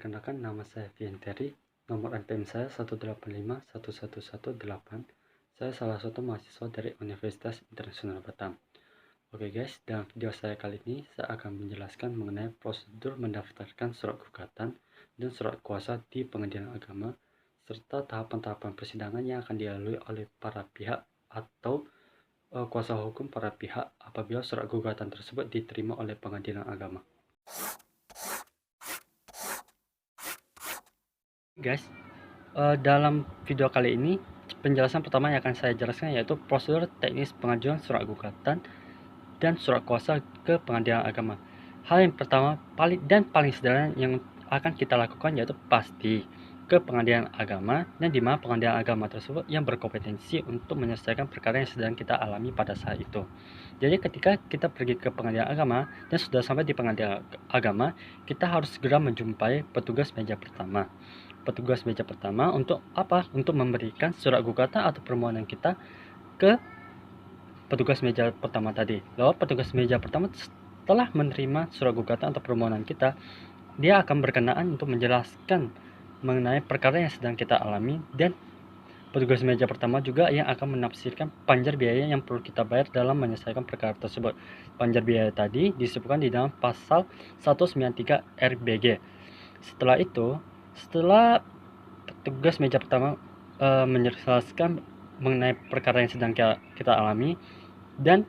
Perkenalkan, nama saya Vienteri, nomor NPM saya 1851118. Saya salah satu mahasiswa dari Universitas Internasional Batam. Oke guys, dalam video saya kali ini saya akan menjelaskan mengenai prosedur mendaftarkan surat gugatan dan surat kuasa di Pengadilan Agama, serta tahapan-tahapan persidangan yang akan dilalui oleh para pihak atau kuasa hukum para pihak apabila surat gugatan tersebut diterima oleh Pengadilan Agama. Guys, dalam video kali ini penjelasan pertama yang akan saya jelaskan yaitu prosedur teknis pengajuan surat gugatan dan surat kuasa ke Pengadilan Agama. Hal yang pertama paling sederhana yang akan kita lakukan yaitu pasti ke Pengadilan Agama, dan di mana Pengadilan Agama tersebut yang berkompetensi untuk menyelesaikan perkara yang sedang kita alami pada saat itu. Jadi ketika kita pergi ke Pengadilan Agama dan sudah sampai di Pengadilan Agama, kita harus segera menjumpai petugas meja pertama. Petugas meja pertama untuk apa? Untuk memberikan surat gugatan atau permohonan kita ke petugas meja pertama tadi. Lalu petugas meja pertama setelah menerima surat gugatan atau permohonan kita, dia akan berkenaan untuk menjelaskan mengenai perkara yang sedang kita alami, dan petugas meja pertama juga yang akan menafsirkan panjar biaya yang perlu kita bayar dalam menyelesaikan perkara tersebut. Panjar biaya tadi disebutkan di dalam pasal 193 RBG. Setelah petugas meja pertama menjelaskan mengenai perkara yang sedang kita alami dan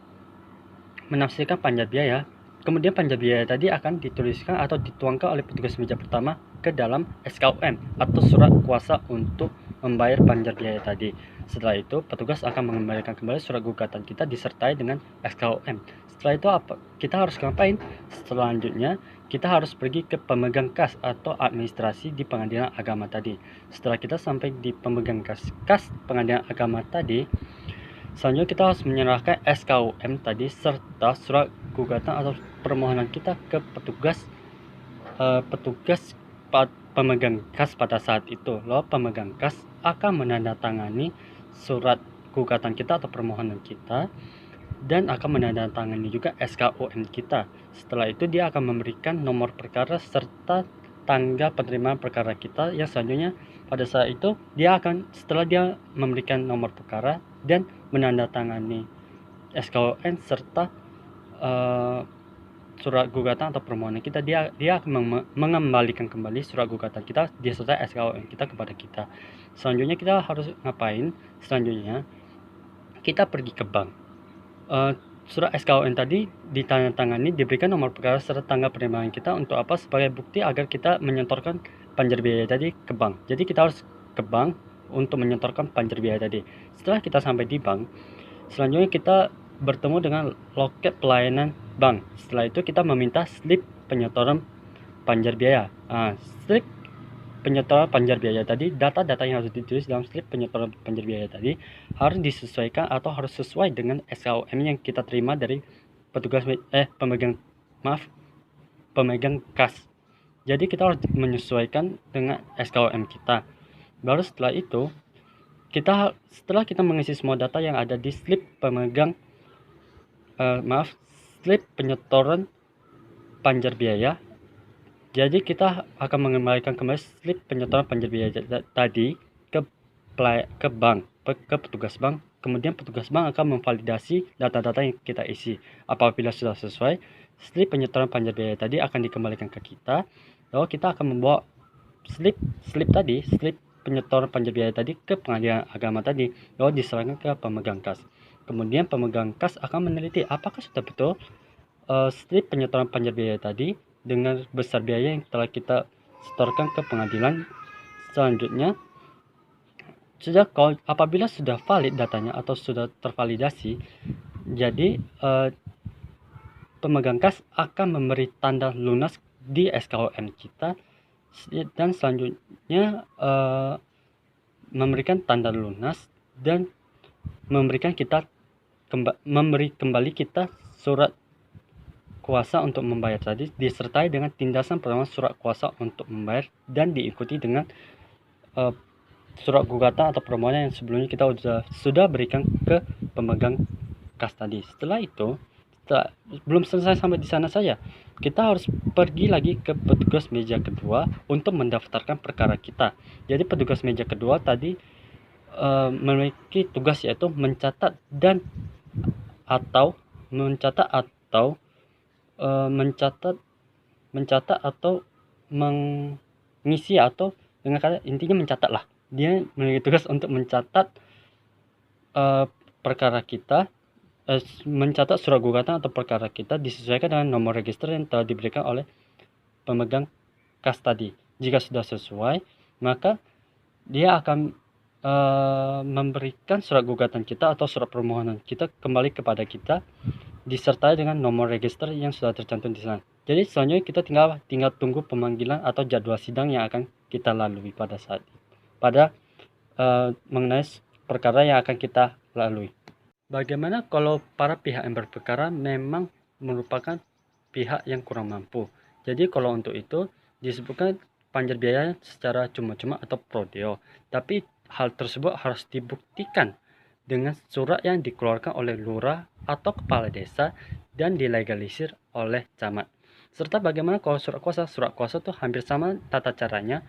menafsirkan panjar biaya, kemudian panjar biaya tadi akan dituliskan atau dituangkan oleh petugas meja pertama ke dalam SKUM atau surat kuasa untuk membayar panjar biaya tadi. Setelah itu petugas akan mengembalikan kembali surat gugatan kita disertai dengan SKUM. Setelah itu kita harus ngapain? Selanjutnya kita harus pergi ke pemegang kas atau administrasi di Pengadilan Agama tadi. Setelah kita sampai di pemegang kas Pengadilan Agama tadi, selanjutnya kita harus menyerahkan SKUM tadi serta surat gugatan atau permohonan kita ke petugas pemegang kas pada saat itu. Lalu pemegang kas akan menandatangani surat gugatan kita atau permohonan kita dan akan menandatangani juga SKUM kita. Setelah itu dia akan memberikan nomor perkara serta tanggal penerimaan perkara kita, yang selanjutnya pada saat itu setelah dia memberikan nomor perkara dan menandatangani SKUM serta surat gugatan atau permohonan kita, dia akan mengembalikan kembali surat gugatan kita disertai SKUM kita kepada kita. Selanjutnya kita harus ngapain? Selanjutnya kita pergi ke bank. Surat SKUM tadi ditandatangani, diberikan nomor perkara serta tanggal penerimaan kita untuk apa? Sebagai bukti agar kita menyetorkan panjar biaya tadi ke bank. Jadi kita harus ke bank untuk menyetorkan panjar biaya tadi. Setelah kita sampai di bank, selanjutnya kita bertemu dengan loket pelayanan bank. Setelah itu kita meminta slip penyetoran panjar biaya. Slip penyetoran panjar biaya tadi, data-data yang harus ditulis dalam slip penyetoran panjar biaya tadi harus disesuaikan atau harus sesuai dengan SKUM yang kita terima dari pemegang kas. Jadi kita harus menyesuaikan dengan SKUM kita. Baru setelah itu setelah kita mengisi semua data yang ada di slip slip penyetoran panjar biaya, jadi kita akan mengembalikan kembali slip penyetoran panjar biaya tadi ke bank, ke petugas bank. Kemudian petugas bank akan memvalidasi data-data yang kita isi. Apabila sudah sesuai, slip penyetoran panjar biaya tadi akan dikembalikan ke kita. Lalu kita akan membawa slip penyetoran panjar biaya tadi ke Pengadilan Agama tadi, lalu diserahkan ke pemegang kas. Kemudian pemegang kas akan meneliti apakah sudah betul slip penyetoran panjar biaya tadi dengan besar biaya yang telah kita setorkan ke pengadilan. Selanjutnya, apabila sudah valid datanya atau sudah tervalidasi, jadi pemegang kas akan memberi tanda lunas di SKUM kita, dan selanjutnya memberikan tanda lunas dan memberi kembali kita surat kuasa untuk membayar tadi, disertai dengan tindasan pertama surat kuasa untuk membayar dan diikuti dengan surat gugatan atau permohonan yang sebelumnya kita sudah berikan ke pemegang kas tadi. Setelah itu belum selesai sampai di sana saja, kita harus pergi lagi ke petugas meja kedua untuk mendaftarkan perkara kita. Jadi petugas meja kedua tadi memiliki tugas yaitu mencatat dan atau mencatat atau mencatat atau mengisi, atau dengan kata intinya mencatat lah. Dia memiliki tugas untuk mencatat perkara kita, mencatat surat gugatan atau perkara kita disesuaikan dengan nomor register yang telah diberikan oleh pemegang kas tadi. Jika sudah sesuai, maka dia akan memberikan surat gugatan kita atau surat permohonan kita kembali kepada kita, disertai dengan nomor register yang sudah tercantum di sana. Jadi selanjutnya kita tinggal tunggu pemanggilan atau jadwal sidang yang akan kita lalui pada mengenai perkara yang akan kita lalui. Bagaimana kalau para pihak yang berperkara memang merupakan pihak yang kurang mampu? Jadi kalau untuk itu disebutkan panjar biaya secara cuma-cuma atau prodeo, tapi hal tersebut harus dibuktikan dengan surat yang dikeluarkan oleh lurah atau kepala desa dan dilegalisir oleh camat. Serta bagaimana kalau surat kuasa? Surat kuasa itu hampir sama tata caranya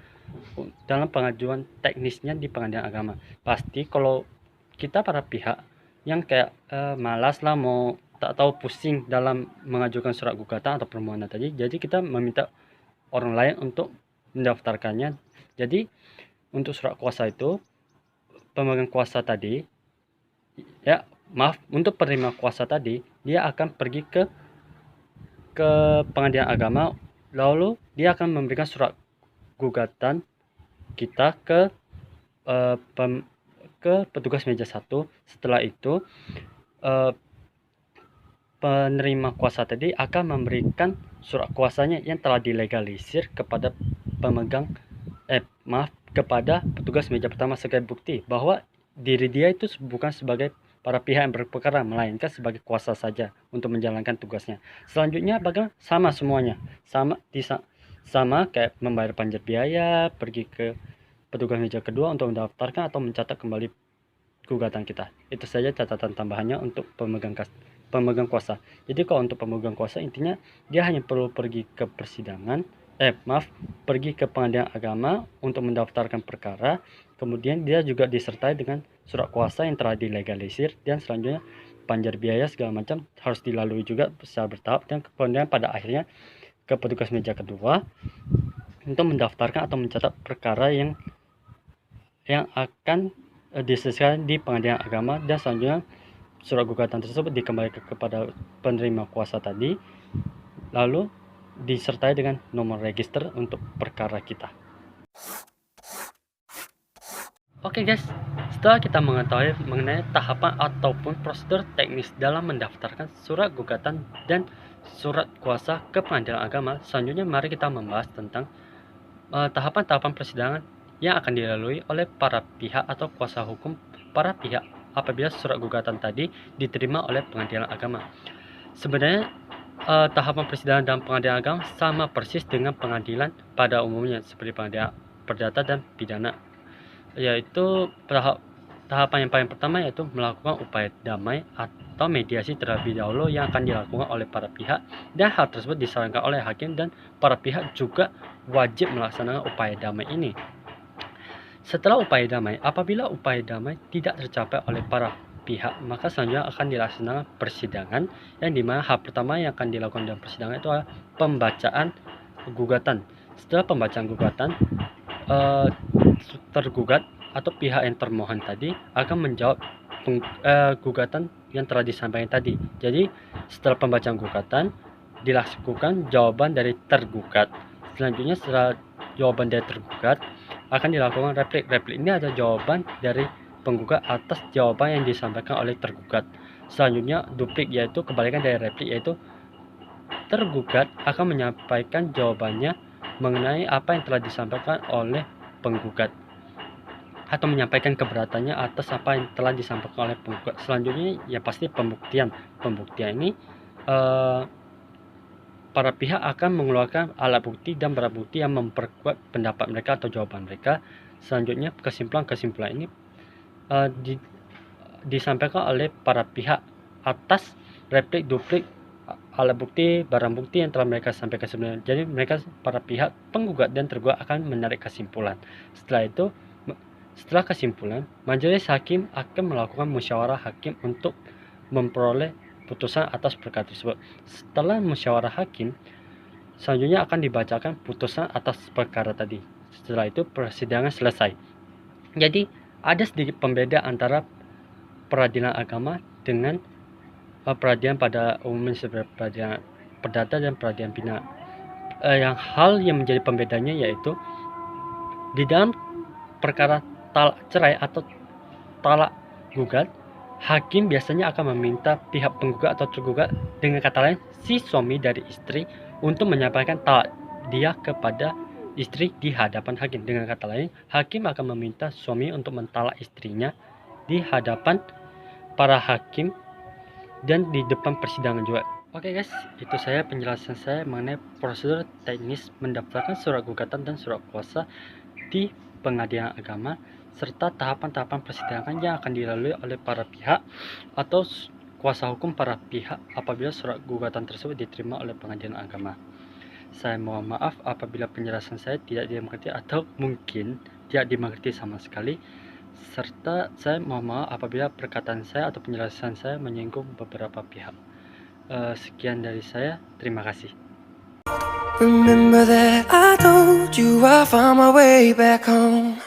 dalam pengajuan teknisnya di pengadilan agama. Pasti kalau kita para pihak yang kayak malas lah, mau tak tahu pusing dalam mengajukan surat gugatan atau permohonan tadi, jadi kita meminta orang lain untuk mendaftarkannya. Jadi untuk surat kuasa itu pemegang kuasa tadi, untuk penerima kuasa tadi, dia akan pergi ke pengadilan agama, lalu dia akan memberikan surat gugatan kita ke petugas meja 1. Setelah itu penerima kuasa tadi akan memberikan surat kuasanya yang telah dilegalisir kepada kepada petugas meja pertama sebagai bukti bahwa diri dia itu bukan sebagai para pihak yang berperkara, melainkan sebagai kuasa saja untuk menjalankan tugasnya. Selanjutnya bagaimana? Sama semuanya, sama kayak membayar panjar biaya, pergi ke petugas meja kedua untuk mendaftarkan atau mencatat kembali gugatan kita. Itu saja catatan tambahannya untuk pemegang kuasa. Jadi kalau untuk pemegang kuasa, intinya dia hanya perlu pergi ke pergi ke pengadilan agama untuk mendaftarkan perkara. Kemudian dia juga disertai dengan surat kuasa yang telah dilegalisir, dan selanjutnya panjar biaya segala macam harus dilalui juga secara bertahap, dan kemudian pada akhirnya ke petugas meja kedua untuk mendaftarkan atau mencatat perkara yang akan diselesaikan di pengadilan agama, dan selanjutnya surat gugatan tersebut dikembalikan kepada penerima kuasa tadi, lalu disertai dengan nomor register untuk perkara kita. Oke guys, setelah kita mengetahui mengenai tahapan ataupun prosedur teknis dalam mendaftarkan surat gugatan dan surat kuasa ke pengadilan agama, selanjutnya mari kita membahas tentang tahapan-tahapan persidangan yang akan dilalui oleh para pihak atau kuasa hukum para pihak apabila surat gugatan tadi diterima oleh pengadilan agama. Sebenarnya tahapan persidangan dalam pengadilan agama sama persis dengan pengadilan pada umumnya, seperti pengadilan perdata dan pidana, yaitu tahapan yang paling pertama yaitu melakukan upaya damai atau mediasi terlebih dahulu yang akan dilakukan oleh para pihak, dan hal tersebut disarankan oleh hakim, dan para pihak juga wajib melaksanakan upaya damai ini. Setelah upaya damai, apabila upaya damai tidak tercapai oleh para pihak, maka selanjutnya akan dilaksanakan persidangan, yang dimana hal pertama yang akan dilakukan dalam persidangan itu adalah pembacaan gugatan. Setelah pembacaan gugatan, tergugat atau pihak yang termohon tadi akan menjawab gugatan yang telah disampaikan tadi. Jadi setelah pembacaan gugatan dilakukan jawaban dari tergugat. Selanjutnya setelah jawaban dari tergugat akan dilakukan replik. Replik ini adalah jawaban dari penggugat atas jawaban yang disampaikan oleh tergugat. Selanjutnya duplik, yaitu kebalikan dari replik, yaitu tergugat akan menyampaikan jawabannya mengenai apa yang telah disampaikan oleh penggugat, atau menyampaikan keberatannya atas apa yang telah disampaikan oleh penggugat. Selanjutnya ya pasti pembuktian. Pembuktian ini para pihak akan mengeluarkan alat bukti dan barang bukti yang memperkuat pendapat mereka atau jawaban mereka. Selanjutnya kesimpulan ini disampaikan oleh para pihak atas replik, duplik, alat bukti, barang bukti yang telah mereka sampaikan sebelumnya. Jadi mereka, para pihak penggugat dan tergugat, akan menarik kesimpulan. Setelah kesimpulan, majelis hakim akan melakukan musyawarah hakim untuk memperoleh putusan atas perkara tersebut. Setelah musyawarah hakim, selanjutnya akan dibacakan putusan atas perkara tadi. Setelah itu persidangan selesai. Jadi ada sedikit pembeda antara peradilan agama dengan peradilan pada umumnya seperti peradilan perdata dan peradilan pidana. Hal yang menjadi pembedanya yaitu di dalam perkara talak cerai atau talak gugat, hakim biasanya akan meminta pihak penggugat atau tergugat, dengan kata lain si suami dari istri, untuk menyampaikan talak dia kepada istri di hadapan hakim. Dengan kata lain, hakim akan meminta suami untuk mentalak istrinya di hadapan para hakim dan di depan persidangan juga. Oke guys, itu saya penjelasan saya mengenai prosedur teknis mendaftarkan surat gugatan dan surat kuasa di pengadilan agama, serta tahapan-tahapan persidangan yang akan dilalui oleh para pihak atau kuasa hukum para pihak apabila surat gugatan tersebut diterima oleh pengadilan agama. Saya mohon maaf apabila penjelasan saya tidak dimengerti atau mungkin tidak dimengerti sama sekali, serta saya mohon maaf apabila perkataan saya atau penjelasan saya menyinggung beberapa pihak. Sekian dari saya, terima kasih. Remember that I told you I found my way back home.